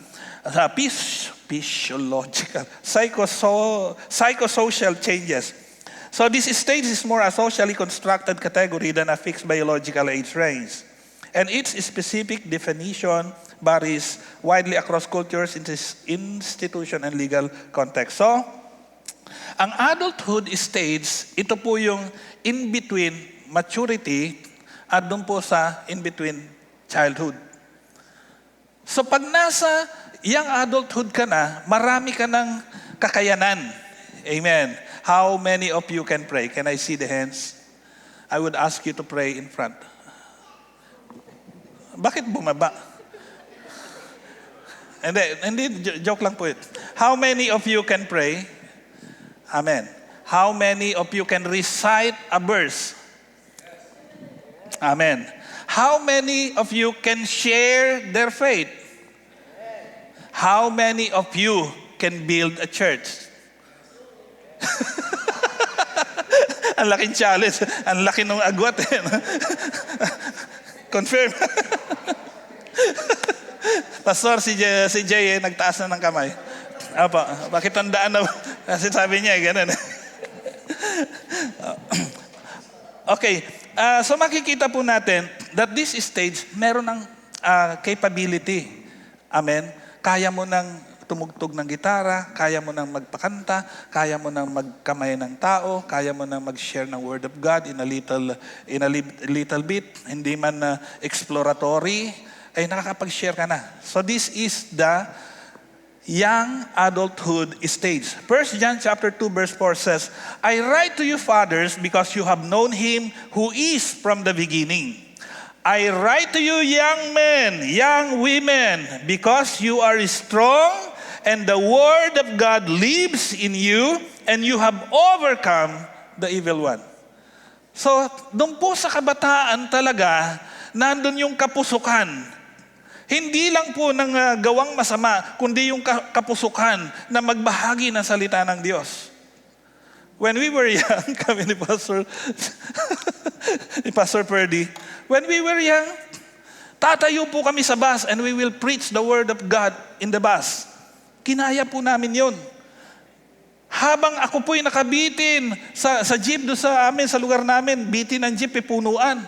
psychosocial changes. So this stage is more a socially constructed category than a fixed biological age range. And its specific definition varies widely across cultures, institution, and legal context. So, ang adulthood stage, ito po yung in-between maturity at doon po sa in-between childhood. So pag nasa young adulthood ka na, marami ka ng kakayanan. Amen. How many of you can pray? Can I see the hands? I would ask you to pray in front. Bakit bumaba? Hindi, joke lang po ito. How many of you can pray? Amen. How many of you can recite a verse? Amen. How many of you can share their faith? How many of you can build a church? Ang laking challenge. Ang laki ng agwat. Confirm. Pastor, si Jay nagtaas na ng kamay. Apa, bakit tandaan na? Kasi sabi niya, ganun. Okay, so makikita po natin that this stage, meron ng capability. Amen? Kaya mo nang tumugtog ng gitara, kaya mo nang magpakanta, kaya mo nang magkamay ng tao, kaya mo nang mag-share ng Word of God in a little bit, hindi man exploratory, ay nakakapag-share ka na. So this is the young adulthood stage. 1 John chapter 2 verse 4 says, I write to you fathers because you have known him who is from the beginning. I write to you young men, young women, because you are strong and the word of God lives in you and you have overcome the evil one. So, doon po sa kabataan talaga, nandun yung kapusukan. Hindi lang po ng gawang masama, kundi yung kapusukan na magbahagi ng salita ng Diyos. When we were young, kami ni Pastor Perdy, when we were young, tatayo po kami sa bus and we will preach the Word of God in the bus. Kinaya po namin yun. Habang ako po'y nakabitin sa jeep doon sa amin, sa lugar namin, bitin ng jeep, punuan.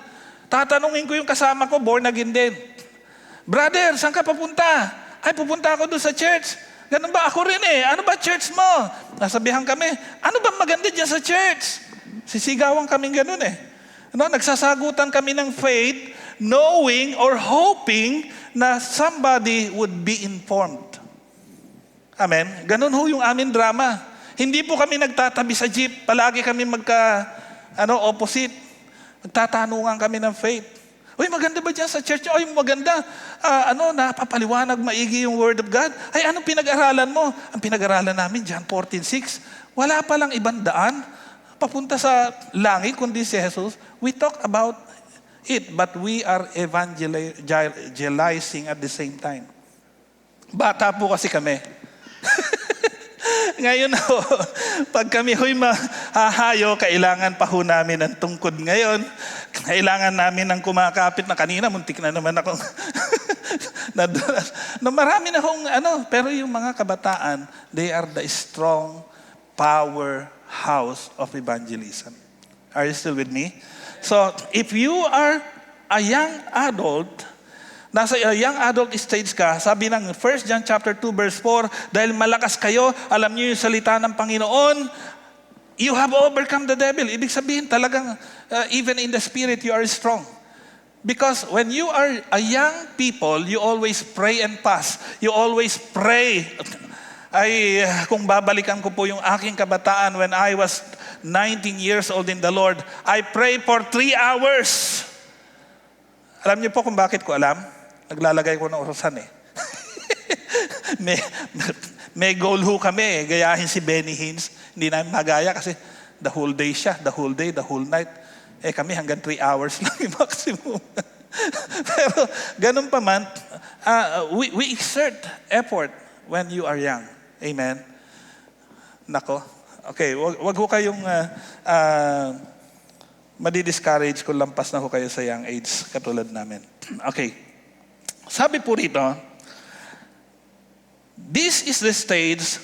Tatanungin ko yung kasama ko, born again din. Brother, saan ka papunta? Ay, pupunta ako doon sa church. Ganun ba? Ako rin eh. Ano ba church mo? Nasabihan kami, ano ba maganda dyan sa church? Sisigawan kaming ganun eh. No, nagsasagutan kami ng faith, knowing or hoping na somebody would be informed. Amen? Ganun ho yung aming drama. Hindi po kami nagtatabi sa jeep. Palagi kami opposite. Nagtatanungan kami ng faith. Uy, maganda ba dyan sa church? Uy, maganda. Napapaliwanag maigi yung Word of God. Ay, anong pinag-aralan mo? Ang pinag-aralan namin, John 14:6. Wala palang ibang daan papunta sa langit, kundi si Jesus. We talk about it, but we are evangelizing at the same time. Bata po kasi kami. Ngayon ho, pag kami ho'y mahahayo, kailangan pa ho namin ng tungkod ngayon. Kailangan namin ng kumakapit na kanina, muntik na naman akong nadulas. No, marami na hong pero yung mga kabataan, they are the strong powerhouse of evangelism. Are you still with me? So, if you are a young adult, nasa young adult stage ka, sabi ng 1 John chapter 2 verse 4, dahil malakas kayo, alam niyo yung salita ng Panginoon, you have overcome the devil. Ibig sabihin talagang, even in the spirit, you are strong. Because when you are a young people, you always pray and fast. You always pray. Kung babalikan ko po yung aking kabataan when I was 19 years old in the Lord, I pray for 3 hours. Alam niyo po kung bakit ko alam? Naglalagay ko ng orasan eh. may, may goal ho kami eh. Gayahin si Benny Hinn. Hindi namin magaya kasi the whole day siya, the whole day, the whole night. Eh kami hanggang 3 hours lang yung maximum. Pero ganun pa man, we exert effort when you are young. Amen? Nako. Okay, wag ho kayong madi-discourage kung lampas na ho kayo sa young age katulad namin. Okay. Sabi po rito, this is the stage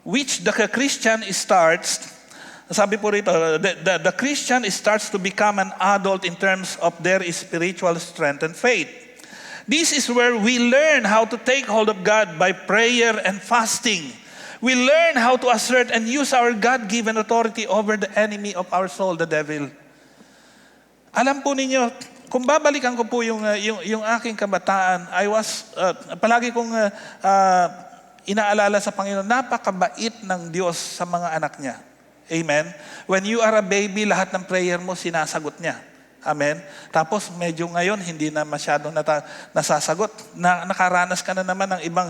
which the Christian starts. Sabi po rito, the Christian starts to become an adult in terms of their spiritual strength and faith. This is where we learn how to take hold of God by prayer and fasting. We learn how to assert and use our God-given authority over the enemy of our soul, the devil. Alam po ninyo, kung babalikan ko po yung aking kabataan, palagi kong inaalala sa Panginoon, napakabait ng Diyos sa mga anak niya. Amen? When you are a baby, lahat ng prayer mo, sinasagot niya. Amen? Tapos medyo ngayon, hindi na masyadong nasasagot. Nakaranas ka na naman ng ibang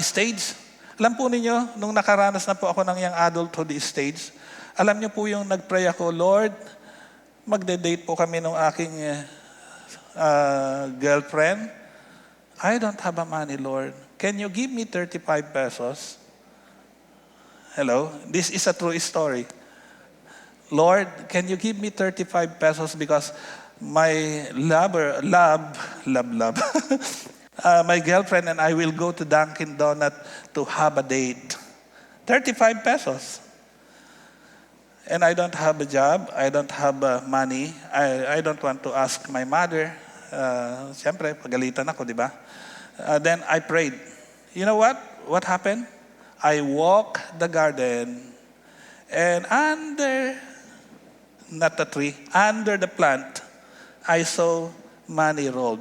stage. Alam po ninyo, nung nakaranas na po ako ng young adulthood stage, alam niyo po yung nagpray ako, Lord, magde-date po kami ng aking girlfriend. I don't have a money, Lord. Can you give me 35 pesos? Hello? This is a true story. Lord, can you give me 35 pesos because my my girlfriend and I will go to Dunkin' Donut to have a date. 35 pesos. And I don't have a job. I don't have money. I don't want to ask my mother. Siyempre, pagalitan ako, di ba? Then I prayed. You know what? What happened? I walked the garden and under the plant, I saw money rolled.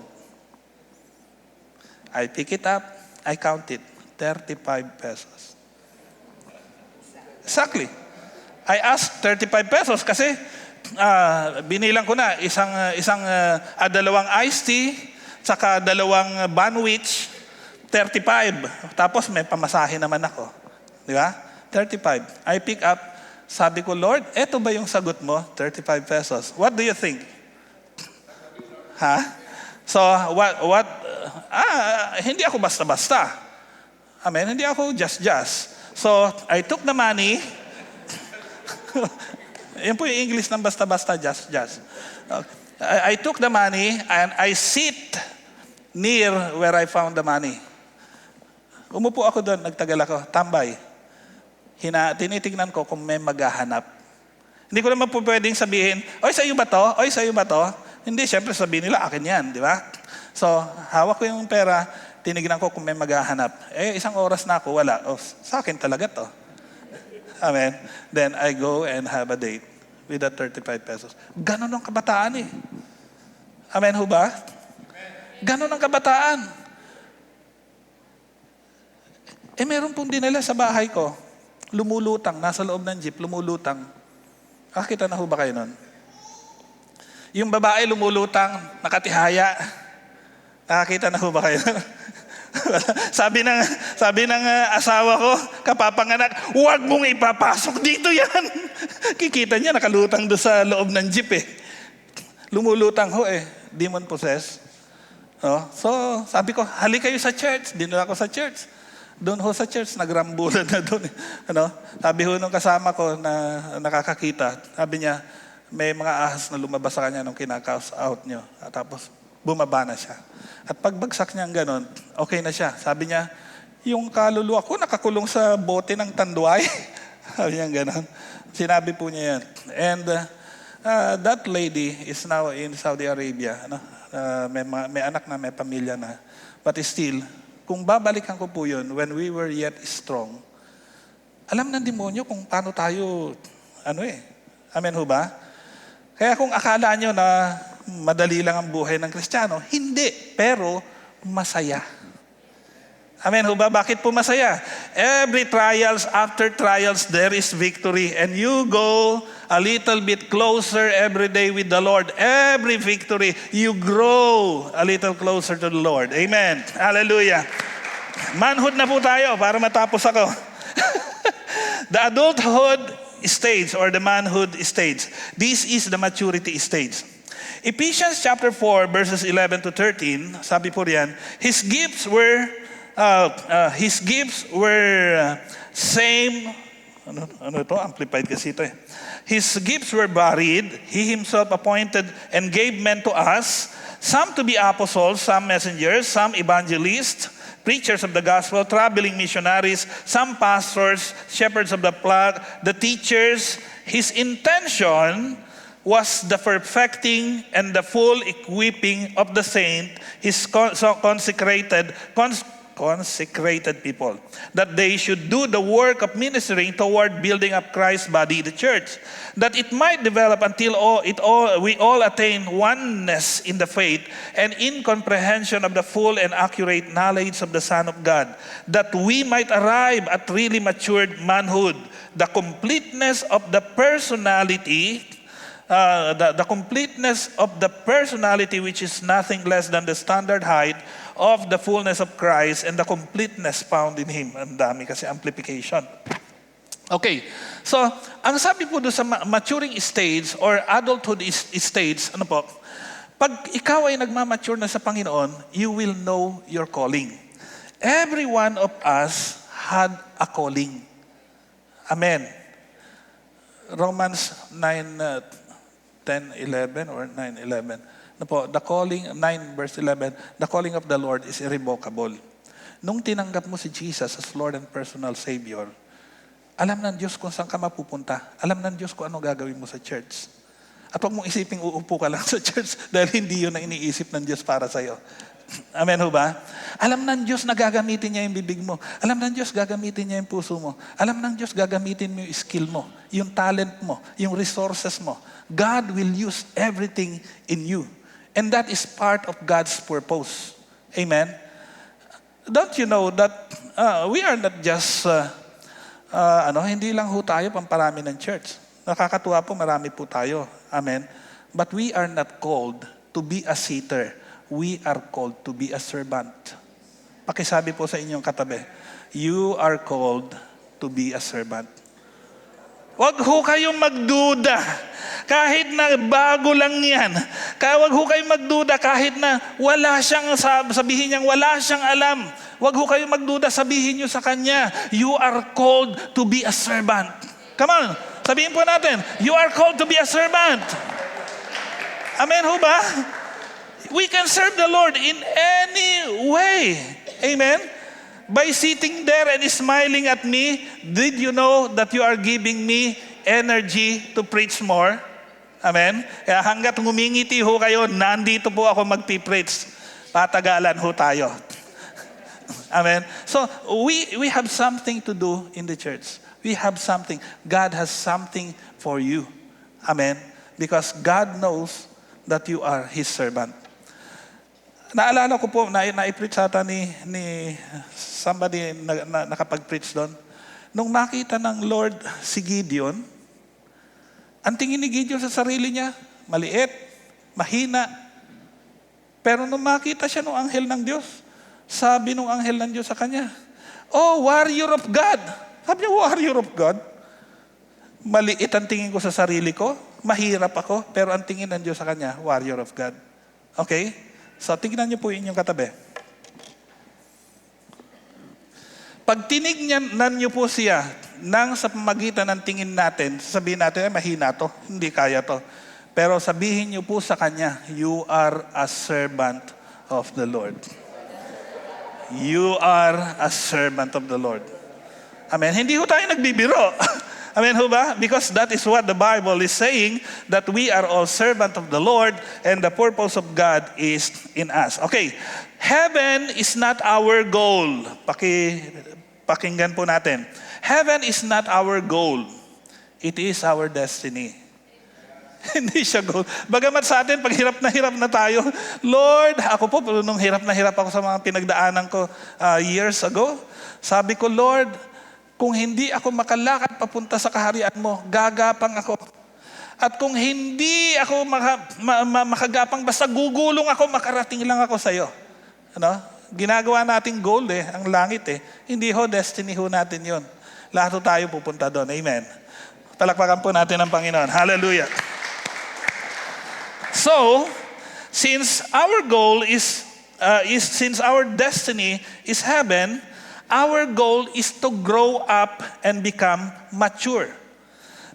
I pick it up. I count it. 35 pesos. Exactly. I asked 35 pesos kasi binilang ko na isang dalawang iced tea saka dalawang banwich, 35. Tapos may pamasahe naman ako. Di ba? 35. I pick up, sabi ko, Lord, eto ba yung sagot mo? 35 pesos. What do you think? Ha? So, hindi ako basta-basta. Amen? Hindi ako just. So, I took the money. Yan po yung English ng basta-basta, just. I took the money and I sit near where I found the money. Umupo ako doon, nagtagal ako, tambay. Tinitignan ko kung may maghahanap. Hindi ko naman po pwedeng sabihin, oy, sa'yo ba to? Oy, sa'yo ba to? Hindi, syempre sabihin nila, akin yan, di ba? So, hawak ko yung pera, tinignan ko kung may maghahanap. Isang oras na ako, wala. Sa akin talaga to. Amen. Then I go and have a date with that 35 pesos. Ganon ang kabataan eh. Amen ho ba? Ganon ang kabataan. Meron pong dinala sa bahay ko. Lumulutang, nasa loob ng jeep, lumulutang. Nakakita na ho ba kayo nun? Yung babae lumulutang, nakatihaya. Nakakita na ho ba kayo? sabi ng asawa ko, kapapanganak, huwag mong ipapasok dito yan. Kikita niya, nakalutang doon sa loob ng jeep eh. Lumulutang ho eh, demon possessed. So, sabi ko, hali kayo sa church. Dinala ako sa church. Doon ho sa church, nagrambulan na doon. Sabi ho nung kasama ko na nakakakita, sabi niya, may mga ahas na lumabas sa kanya nung kinakaos out niyo. At tapos, bumaba na siya. At pagbagsak niya gano'n, okay na siya. Sabi niya, yung kaluluwa ko nakakulong sa bote ng tanduay. Sabi niya gano'n. Sinabi po niya yan. And that lady is now in Saudi Arabia. May anak na, may pamilya na. But still, kung babalikan ko po yun, when we were yet strong, alam ng demonyo kung paano tayo, Amen ho ba? Kaya kung akala nyo na madali lang ang buhay ng Kristiyano, hindi, pero masaya. Amen ho ba? Bakit po masaya? Every trials, after trials, there is victory. And you go a little bit closer every day with the Lord. Every victory, you grow a little closer to the Lord. Amen. Hallelujah. Manhood na po tayo para matapos ako. The adulthood stage or the manhood stage. This is the maturity stage. Ephesians chapter 4 verses 11 to 13, sabi po riyan, His gifts were same, ano ito? Amplified kasi ito eh. His gifts were varied. He himself appointed and gave men to us, some to be apostles, some messengers, some evangelists, preachers of the gospel, traveling missionaries, some pastors, shepherds of the flock, the teachers. His intention was the perfecting and the full equipping of the saint, his consecrated people, that they should do the work of ministering toward building up Christ's body, the church, that it might develop until we all attain oneness in the faith and in comprehension of the full and accurate knowledge of the Son of God, that we might arrive at really matured manhood, the completeness of the personality, which is nothing less than the standard height of the fullness of Christ and the completeness found in Him. Ang dami kasi amplification. Okay, so ang sabi po doon sa maturing stage or adulthood stage, ano po, pag ikaw ay nagmamature na sa Panginoon, you will know your calling. Every one of us had a calling. Amen. Romans 9:10-11 or 9:11. No po, the calling, 9 verse 11, the calling of the Lord is irrevocable. Nung tinanggap mo si Jesus as Lord and personal Savior, alam ng Diyos kung saan ka mapupunta. Alam ng Diyos kung ano gagawin mo sa church. At huwag mong isiping uupo ka lang sa church dahil hindi yun ang iniisip ng Diyos para sa'yo. Amen ho ba? Alam ng Diyos na gagamitin niya yung bibig mo. Alam ng Diyos gagamitin niya yung puso mo. Alam ng Diyos gagamitin mo yung skill mo, yung talent mo, yung resources mo. God will use everything in you. And that is part of God's purpose. Amen? Don't you know that we are not just, hindi lang ho tayo pamparami ng church. Nakakatuwa po, marami po tayo. Amen? But we are not called to be a seater. We are called to be a servant. Pakisabi po sa inyong katabi, you are called to be a servant. Huwag ho kayong magduda. Kahit na bago lang yan. Huwag ho kayong magduda kahit na wala siyang, sabihin niyang wala siyang alam. Huwag ho kayong magduda, sabihin niyo sa kanya, you are called to be a servant. Come on, sabihin po natin, you are called to be a servant. Amen ho ba? We can serve the Lord in any way. Amen? By sitting there and smiling at me, did you know that you are giving me energy to preach more? Amen? Kaya hanggat ngumingiti ho kayo, nandito po ako magpipreach. Patagalan ho tayo. Amen? So, we have something to do in the church. We have something. God has something for you. Amen? Because God knows that you are His servant. Naalala ko po, na-preach ata ni somebody na nakapag-preach doon. Nung makita ng Lord si Gideon, ang tingin ni Gideon sa sarili niya, maliit, mahina. Pero nung makita siya ng anghel ng Diyos, sabi ng anghel ng Diyos sa kanya, oh, warrior of God. Sabi niya, warrior of God? Maliit ang tingin ko sa sarili ko, mahirap ako, pero ang tingin ng Diyos sa kanya, warrior of God. Okay? So, tignan niyo po inyong katabi. Pag tinignan niyo po siya nang sa pamagitan ng tingin natin, sabihin natin, mahina to, hindi kaya to. Pero sabihin niyo po sa kanya, you are a servant of the Lord. You are a servant of the Lord. Amen. Hindi ho tayo nagbibiro. Amen ho ba? Because that is what the Bible is saying, that we are all servant of the Lord and the purpose of God is in us. Okay, heaven is not our goal. Pakinggan po natin. Heaven is not our goal. It is our destiny. Hindi siya goal. Bagamat sa atin, pag hirap na tayo, Lord, ako po, nung hirap na hirap ako sa mga pinagdaanan ko years ago, sabi ko, Lord, kung hindi ako makalakad papunta sa kaharian mo, gagapang ako. At kung hindi ako makagapang, basta gugulong ako, makarating lang ako sa iyo. Ano? Ginagawa nating goal ang langit Hindi ho, destiny ho natin yon. Lahat ho tayo pupunta doon. Amen. Palakpakan po natin ang Panginoon. Hallelujah. So, since our goal since our destiny is heaven, our goal is to grow up and become mature.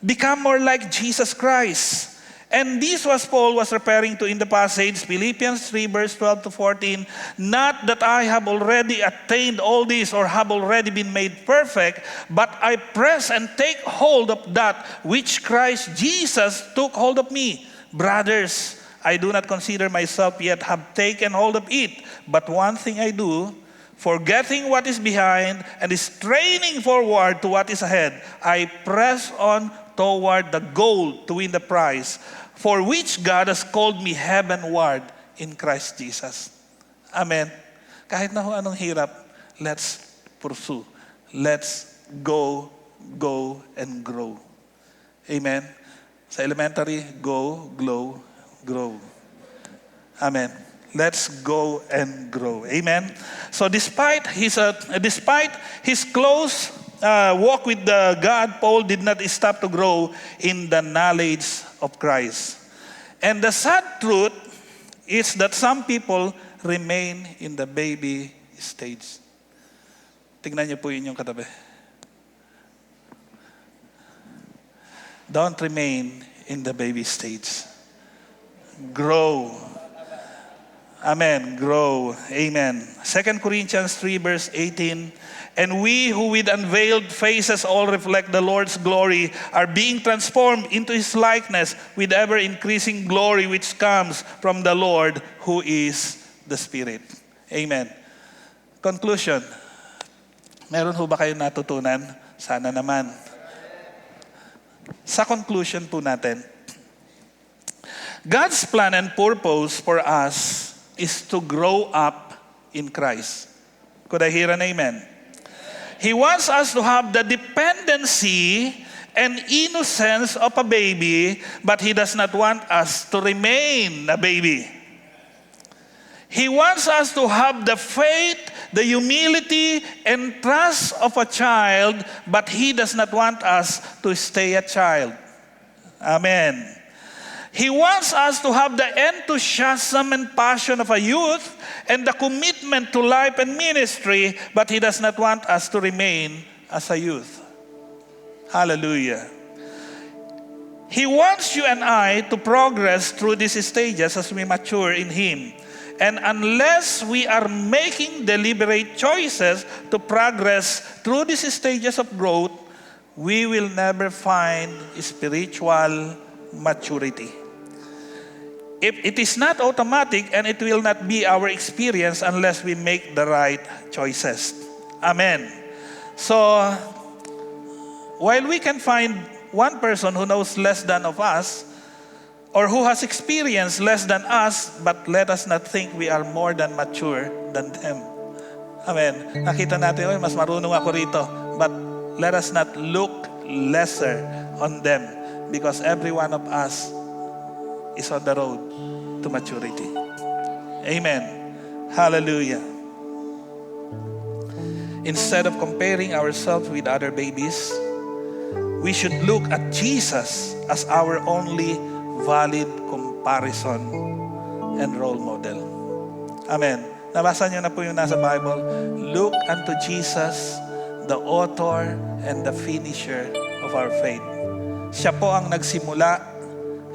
Become more like Jesus Christ. And this was Paul was referring to in the passage, Philippians 3 verse 12 to 14. Not that I have already attained all this or have already been made perfect, but I press and take hold of that which Christ Jesus took hold of me. Brothers, I do not consider myself yet have taken hold of it, but one thing I do, forgetting what is behind and straining forward to what is ahead, I press on toward the goal to win the prize, for which God has called me heavenward in Christ Jesus. Amen. Kahit na anong hirap, let's pursue. Let's go, and grow. Amen. Sa elementary, go, grow. Amen. Let's go and grow. Amen. So despite his close walk with God, Paul did not stop to grow in the knowledge of Christ. And the sad truth is that some people remain in the baby stage. Tingnan niyo po yun yung katabi. Don't remain in the baby stage. Grow. Amen. Grow. Amen. 2 Corinthians 3 verse 18. And we who with unveiled faces all reflect the Lord's glory are being transformed into His likeness with ever-increasing glory which comes from the Lord who is the Spirit. Amen. Conclusion. Meron ho ba kayong natutunan? Sana naman. Sa conclusion po natin, God's plan and purpose for us is to grow up in Christ. Could I hear an amen? He wants us to have the dependency and innocence of a baby, but He does not want us to remain a baby. He wants us to have the faith, the humility, and trust of a child, but He does not want us to stay a child. Amen. He wants us to have the enthusiasm and passion of a youth and the commitment to life and ministry, but He does not want us to remain as a youth. Hallelujah. He wants you and I to progress through these stages as we mature in Him. And unless we are making deliberate choices to progress through these stages of growth, we will never find spiritual maturity. If it is not automatic, and it will not be our experience unless we make the right choices. Amen. So, while we can find one person who knows less than of us, or who has experienced less than us, but let us not think we are more than mature than them. Amen. Nakita natin, mas marunong ako rito, but let us not look lesser on them, because every one of us is on the road to maturity. Amen. Hallelujah. Instead of comparing ourselves with other babies, we should look at Jesus as our only valid comparison and role model. Amen. Nabasa niyo na po yung nasa Bible. Look unto Jesus, the author and the finisher of our faith. Siya po ang nagsimula,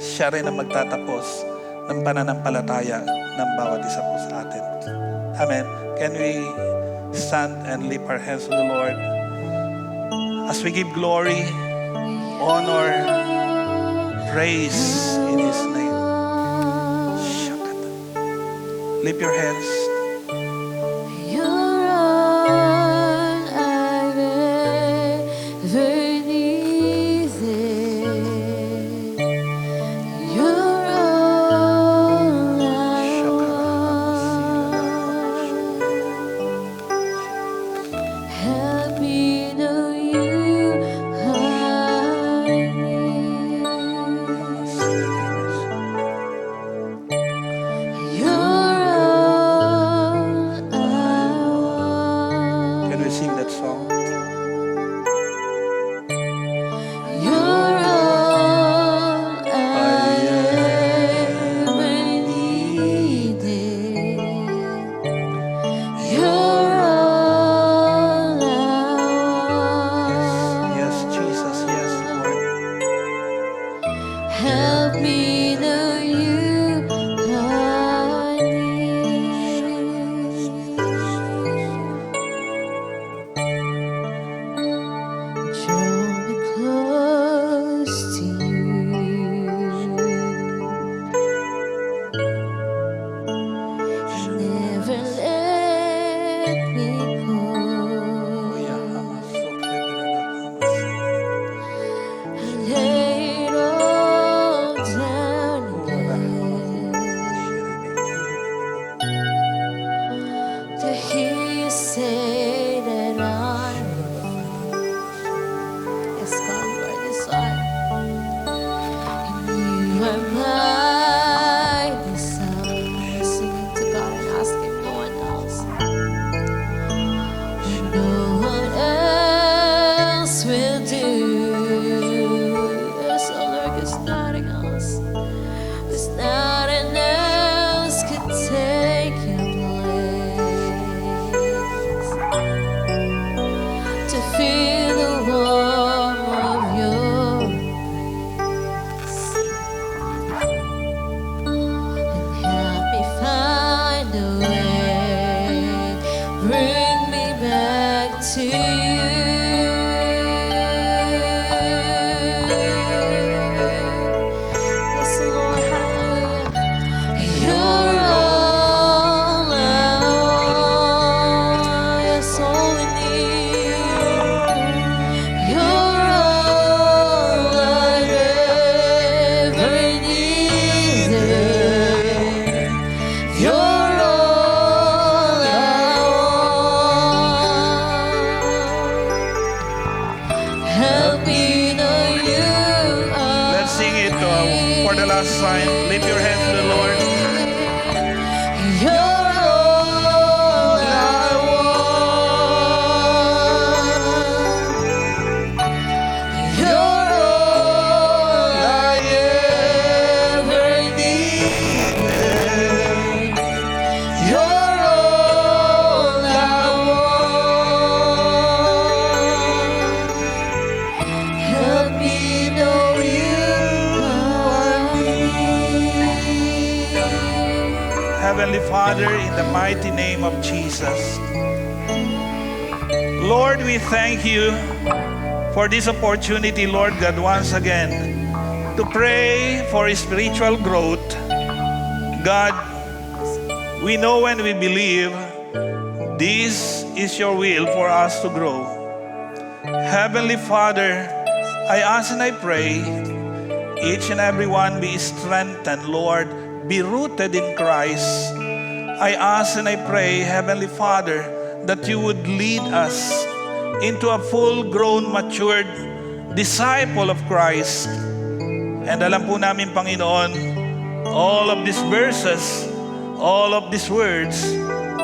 siya rin ang magtatapos ng pananampalataya ng bawat isa po sa atin. Amen. Can we stand and lift our hands to the Lord as we give glory, honor, praise in His name. Lift your hands. sing that song? You're all I ever needed. You're all I want. Yes, Jesus. Yes, Lord. Help me know you are near. Draw me close to you. Never let me go. Lay it all down again to hear you say that I'm yes, God, you are the Son, and you are my desire. Singing to God and asking no one else. No one else will do. Yes, oh Lord, 'cause nothing else, 'cause nothing else could take your place. To feel the warmth of your embrace and help me find a way. Bring me back to you. Yes, Lord, hallelujah. You're all I want. Yes, all we need. You're all I ever needed. You're all I want. Help me know you are. Let's sing it for the last time. Lift your hands to the Lord. You're all I want. You're all I ever needed. You're all I want. Help me know you are near. Heavenly Father, in the mighty name of Jesus, Lord, we thank you for this opportunity, Lord God, once again, to pray for spiritual growth. God, we know and we believe this is your will for us to grow. Heavenly Father, I ask and I pray, each and every one be strengthened, Lord, be rooted in Christ. I ask and I pray, Heavenly Father, that you would lead us into a full-grown, matured disciple of Christ. And alam po namin, Panginoon, all of these verses, all of these words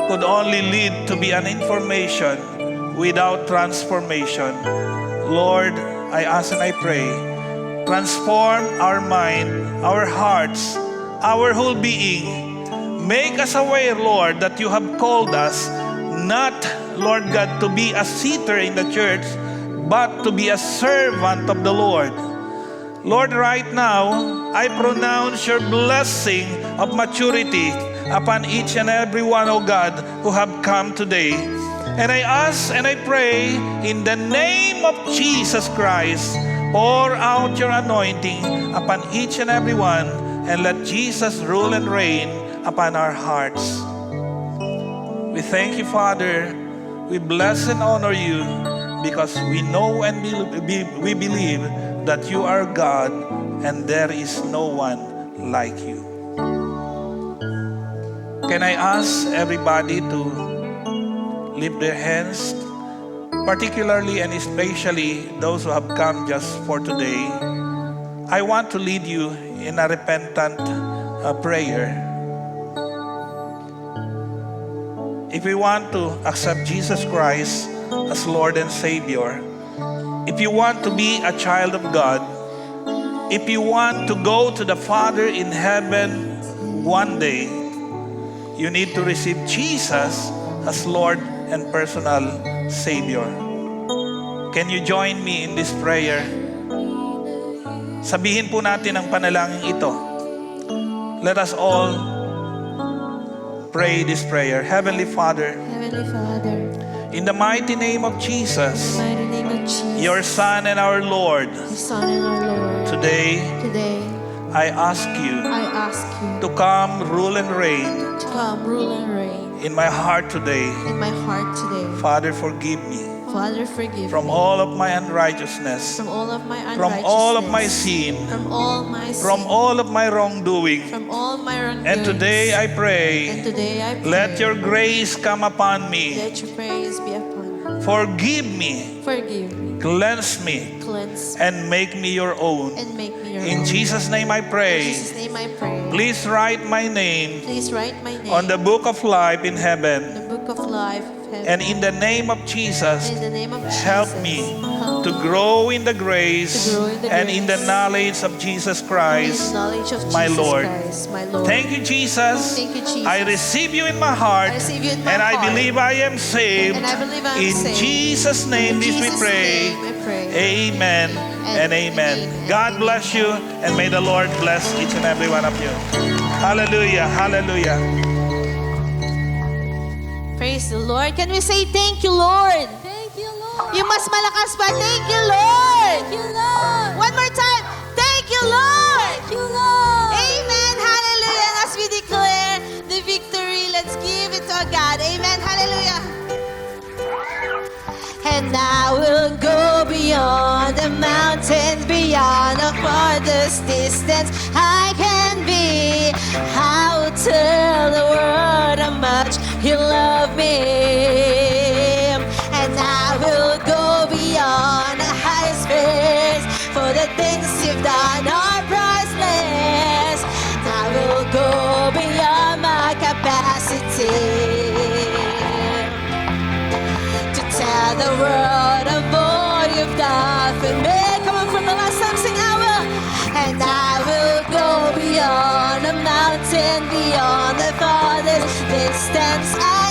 could only lead to be an information without transformation. Lord, I ask and I pray, transform our mind, our hearts, our whole being. Make us aware, Lord, that you have called us not, Lord God, to be a seater in the church, but to be a servant of the Lord. Lord, right now, I pronounce your blessing of maturity upon each and every one, oh God, who have come today. And I ask and I pray in the name of Jesus Christ, pour out your anointing upon each and every one, and let Jesus rule and reign upon our hearts. We thank you, Father. We bless and honor you because we know and we believe that you are God and there is no one like you. Can I ask everybody to lift their hands, particularly and especially those who have come just for today? I want to lead you in a repentant prayer. If we want to accept Jesus Christ as Lord and Savior. If you want to be a child of God, if you want to go to the Father in heaven one day, you need to receive Jesus as Lord and personal Savior. Can you join me in this prayer? Sabihin po natin ang panalangin ito. Let us all pray this prayer. Heavenly Father, Heavenly Father, in the mighty name of Jesus, in the mighty name of Jesus, your Son and our Lord, your Son and our Lord, today today I ask you I ask you to come rule and reign to come rule and reign in my heart today. in my heart today. Father, forgive me Father, forgive from me all of my unrighteousness, from all of my from unrighteousness, all of my sin, from all my sin, from all of my wrongdoing. from all my wrongdoings. And today I And pray, today I pray, let your grace come upon me. let your praise be upon me. Forgive me, Forgive me, cleanse me, cleanse me, and make me your own. and make me your In own. Jesus' name I In pray. Jesus' name I pray. Please write my name Please write my name on the book of life in in heaven. the book of life of heaven. And in the name of Jesus, In the name of Jesus, help me help to me grow in the grace To grow in the and in the grace knowledge of Jesus in the Christ, knowledge of my Jesus Lord. Christ, my Lord. Thank you, Jesus. Thank you, Jesus. I receive you in my heart, I receive you in my and I heart. believe I am saved. And I believe I am In saved. Jesus' name, In this we Jesus' pray. name I pray. Amen and amen. God bless you, and may the Lord bless each and every one of you. Hallelujah, hallelujah. Praise the Lord. Can we say thank you, Lord? Thank you, Lord. Yung mas malakas pa, thank you, Lord. Thank you, Lord. One more time, thank you, Lord. Thank you, Lord. Amen. Hallelujah. And as we declare the victory, let's give it to our God. Amen. Hallelujah. And I will go beyond the mountains, beyond the farthest distance I can be. I will tell the world how much you love me. And I will go beyond the highest praise, for the things you've done are priceless. I will go beyond my capacity to tell the world of all you've done for me. Come on, from the last time, sing I will. And I will go beyond the mountain, beyond the farthest distance I